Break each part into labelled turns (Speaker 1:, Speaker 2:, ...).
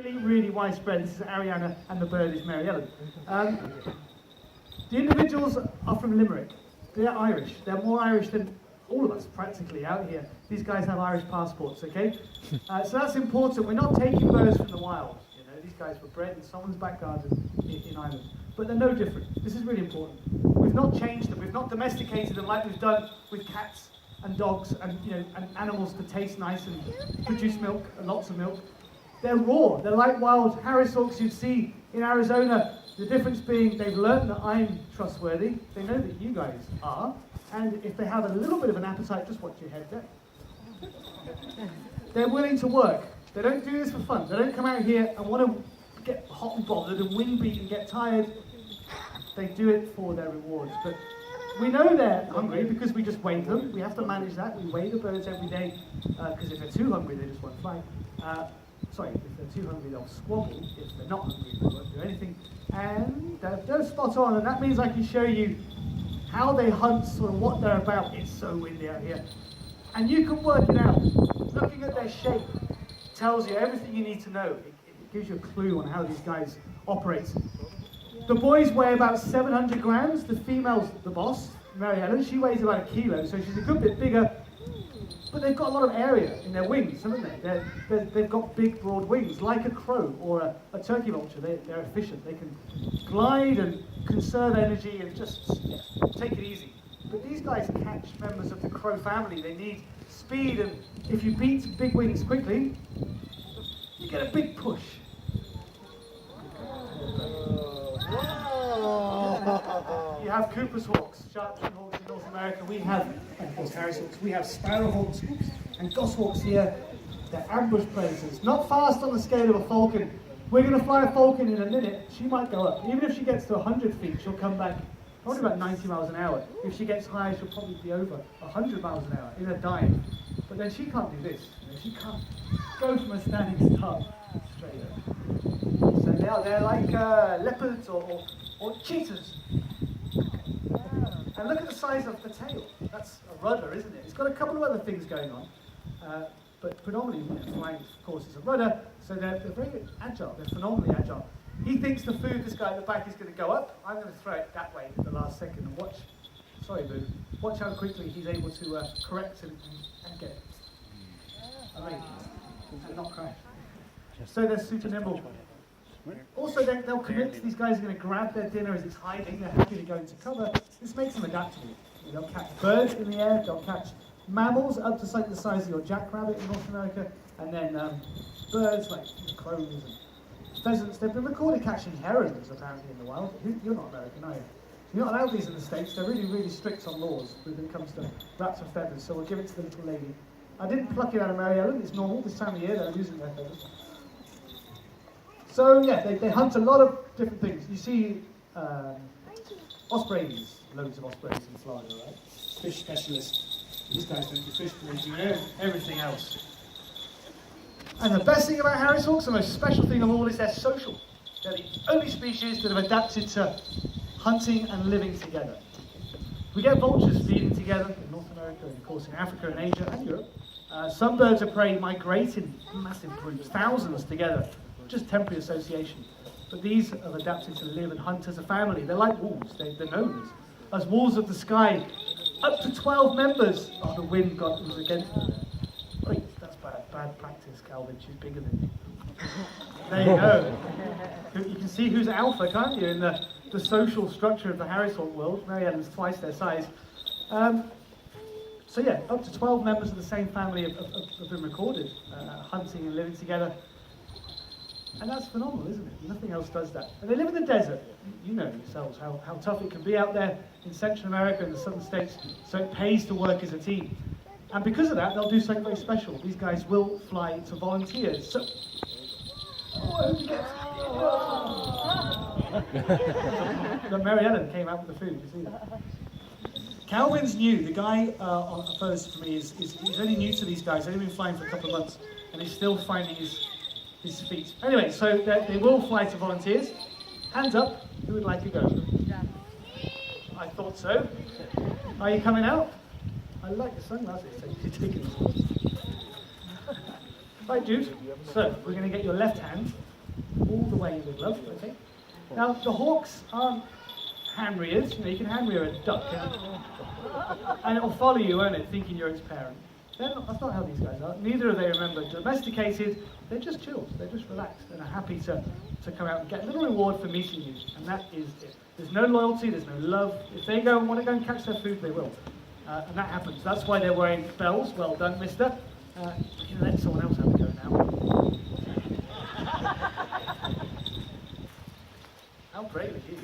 Speaker 1: Really widespread. This is Ariana and the bird is Mary Ellen. The individuals are from Limerick. They're Irish. They're more Irish than all of us practically out here. These guys have Irish passports, okay? So that's important. We're not taking birds from the wild. You know, these guys were bred in someone's back garden in Ireland. But they're no different. This is really important. We've not changed them. We've not domesticated them like we've done with cats and dogs and, you know, and animals that taste nice and produce milk, and lots of milk. They're raw. They're like wild Harris hawks you'd see in Arizona. The difference being they've learned that I'm trustworthy. They know that you guys are. And if they have a little bit of an appetite, just watch your head there. They're willing to work. They don't do this for fun. They don't come out here and want to get hot and bothered and wind beat and get tired. They do it for their rewards. But we know they're hungry because we just weigh them. We have to manage that. We weigh the birds every day because if they're too hungry, they just won't fly. Sorry, if they're too hungry, they'll squabble. If they're not hungry, they won't do anything. And they're spot on, and that means I can show you how they hunt, sort of what they're about. It's so windy out here. And you can work it out. Looking at their shape tells you everything you need to know. It gives you a clue on how these guys operate. The boys weigh about 700 grams. The female's the boss, Mary Ellen. She weighs about 1 kilo, so she's a good bit bigger. But they've got a lot of area in their wings, haven't they? They've got big, broad wings, like a crow or a turkey vulture. They're efficient. They can glide and conserve energy and just take it easy. But these guys catch members of the crow family. They need speed, and if you beat big wings quickly, you get a big push. You have Cooper's hawks, sharp-tailed hawks in North America. We have, of course, Harris hawks. We have sparrow hawks and goshawks here. They're ambush predators. Not fast on the scale of a falcon. We're going to fly a falcon in a minute. She might go up. Even if she gets to 100 feet, she'll come back probably about 90 miles an hour. If she gets higher, she'll probably be over 100 miles an hour in a dive. But then she can't do this. You know, she can't go from a standing start straight up. So they're like leopards or cheetahs. And look at the size of the tail. That's a rudder, isn't it? It's got a couple of other things going on. But predominantly, flying, of course, is a rudder. So they're very agile. They're phenomenally agile. He thinks the food, this guy at the back, is going to go up. I'm going to throw it that way at the last second and watch. Sorry, Boo. Watch how quickly he's able to correct and get it. Amazing. Not crash. So they're super nimble. Also, they'll commit. These guys are going to grab their dinner as it's hiding. They're happy to go into cover. This makes them adaptable. They'll catch birds in the air. They'll catch mammals up to the size of your jackrabbit in North America, and then birds like crows and pheasants. They've been recorded catching herons apparently in the wild. You're not American, are you? You're not allowed these in the States. They're really, really strict on laws when it comes to rats and feathers. So we'll give it to the little lady. I didn't pluck it out of Mary Ellen. It's normal this time of year. They're losing their feathers. So yeah, they hunt a lot of different things. You see ospreys, loads of ospreys in Florida, right? Fish specialists. These guys don't do fish, they do everything else. And the best thing about Harris hawks, the most special thing of all, is they're social. They're the only species that have adapted to hunting and living together. We get vultures feeding together in North America, and of course in Africa and Asia and Europe. Some birds of prey migrate in massive groups, thousands together. Just temporary association. But these have adapted to live and hunt as a family. They're like wolves. They're known as wolves of the sky. Up to 12 members. Oh, the wind was against them. Wait, that's bad practice, Calvin. She's bigger than you. There you go. You can see who's alpha, can't you, in the social structure of the Harris hawk world. Mary Ellen's twice their size. So yeah, up to 12 members of the same family have been recorded, hunting and living together. And that's phenomenal, isn't it? Nothing else does that. And they live in the desert. You know yourselves how tough it can be out there in Central America and the southern states, so it pays to work as a team. And because of that, they'll do something very special. These guys will fly to volunteers. So, the Mary Ellen came out with the food, you see that? Calvin's new. The guy first for me he's only new to these guys. They've only been flying for a couple of months, and he's still finding his feet. Anyway, so they will fly to volunteers. Hands up, who would like to go? I thought so. Are you coming out? I like the sunglasses. You're taking them. Right, Jude. So we're going to get your left hand all the way in the glove. Okay. Now the hawks aren't hand reared. You know, you can hand rear a duck, and it'll follow you, won't it, thinking you're its parent. That's not how these guys are. Neither are they, remember, domesticated. They're just chilled. They're just relaxed and are happy to come out and get a little reward for meeting you. And that is it. There's no loyalty. There's no love. If they go and want to go and catch their food, they will. And that happens. That's why they're wearing bells. Well done, mister. You can let someone else have a go now. How brave are you?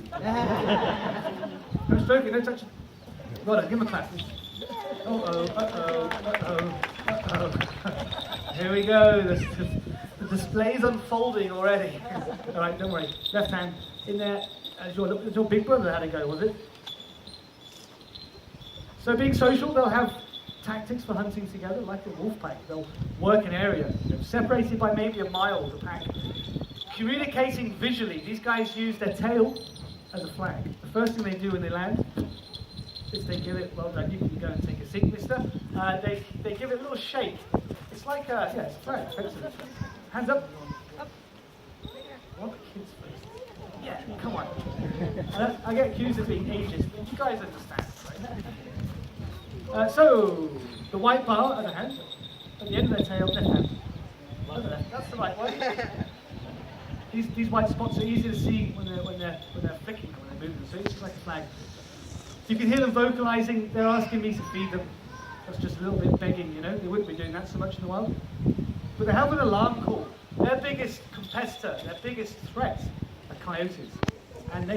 Speaker 1: No stroking, no touching. Well done, give him a clap. Here we go. The display's unfolding already. All right, don't worry. Left hand in there. As your big brother had to go, was it? So being social, they'll have tactics for hunting together, like a wolf pack. They'll work an area, separated by maybe a mile, the pack. Communicating visually, these guys use their tail as a flag. The first thing they do when they land is they give it, well done, you can go and take a seat, mister. They give it a little shake. It's like it's a flag, effectively. Hands up. Up. What kids first? Yeah, come on. I get accused of being ageist, but you guys understand, right? So, the white bar, other hand, at the end of their tail, left hand. That's the right one. These white spots are easy to see when they're flicking, when they're moving, so it's just like a flag. You can hear them vocalizing. They're asking me to feed them. That's just a little bit begging, you know. They wouldn't be doing that so much in the wild. But they have an alarm call. Their biggest competitor, their biggest threat, are coyotes, and they